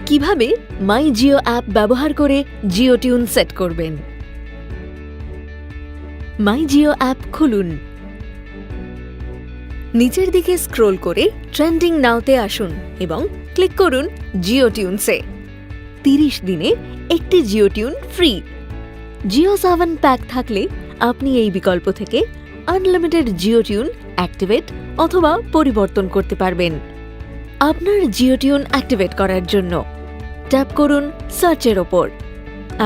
কিভাবে মাই জিও অ্যাপ ব্যবহার করে জিও টিউন সেট করবেন। মাই জিও অ্যাপ খুলুন। নিচের দিকে স্ক্রোল করে ট্রেন্ডিং নাওতে আসুন এবং ক্লিক করুন জিও টিউনসে। 30 দিনে একটি Jio tune free. Jio 7 pack থাকলে আপনি এই বিকল্প থেকে আনলিমিটেড জিও টিউন অ্যাক্টিভেট অথবা পরিবর্তন করতে পারবেন। আপনার জিও টিউন অ্যাক্টিভেট করার জন্য ট্যাপ করুন সার্চের ওপর।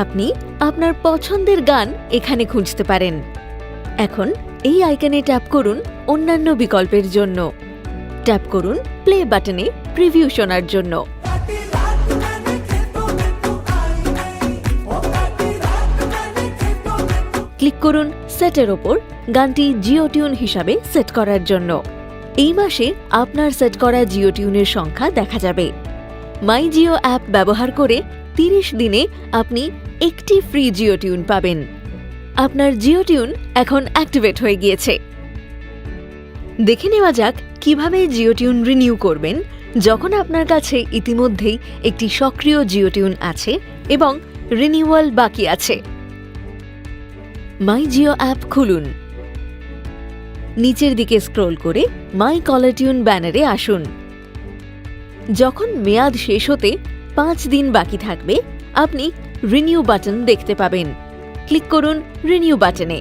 আপনি আপনার পছন্দের গান এখানে খুঁজতে পারেন। এখন এই আইকনে ট্যাপ করুন অন্যান্য বিকল্পের জন্য। ট্যাপ করুন প্লে বাটনে প্রিভিউ শোনার জন্য। ক্লিক করুন সেটের ওপর গানটি জিও টিউন হিসাবে সেট করার জন্য। এই মাসে আপনার সেট করা জিও টিউনের সংখ্যা দেখা যাবে। মাই জিও অ্যাপ ব্যবহার করে 30 দিনে আপনি একটি ফ্রি জিও টিউন পাবেন। আপনার জিও টিউন এখন অ্যাক্টিভেট হয়ে গিয়েছে। দেখে নেওয়া যাক কিভাবে জিও টিউন রিনিউ করবেন যখন আপনার কাছে ইতিমধ্যেই একটি সক্রিয় জিও টিউন আছে এবং রিনিউয়াল বাকি আছে। মাই জিও অ্যাপ খুলুন। নিচের দিকে স্ক্রোল করে মাই কলার টিউন ব্যানারে আসুন। যখন মেয়াদ শেষ হতে 5 দিন বাকি থাকবে, আপনি রিনিউ বাটন দেখতে পাবেন। ক্লিক করুন রিনিউ বাটনে।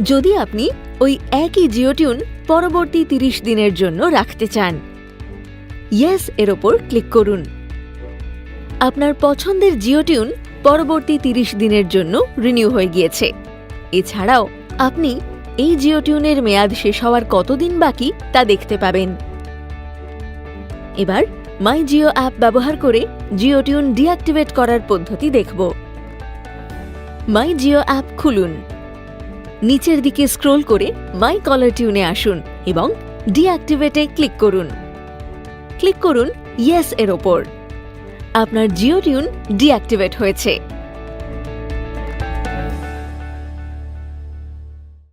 যদি আপনি ওই একই জিও টিউন পরবর্তী 30 দিনের জন্য রাখতে চান, ইয়েস এর ওপর ক্লিক করুন। আপনার পছন্দের জিও টিউন পরবর্তী 30 দিনের জন্য রিনিউ হয়ে গিয়েছে। এছাড়াও আপনি এই জিও টিউনের মেয়াদ শেষ হওয়ার কতদিন বাকি তা দেখতে পাবেন। এবার মাই জিও অ্যাপ ব্যবহার করে জিও টিউন ডিঅ্যাক্টিভেট করার পদ্ধতি দেখব। মাই জিও অ্যাপ খুলুন। নিচের দিকে স্ক্রোল করে মাই কলার টিউনে আসুন এবং ডিঅ্যাক্টিভেটে ক্লিক করুন। ক্লিক করুন ইয়েস এর ওপর। আপনার জিও টিউন ডিঅ্যাক্টিভেট হয়েছে।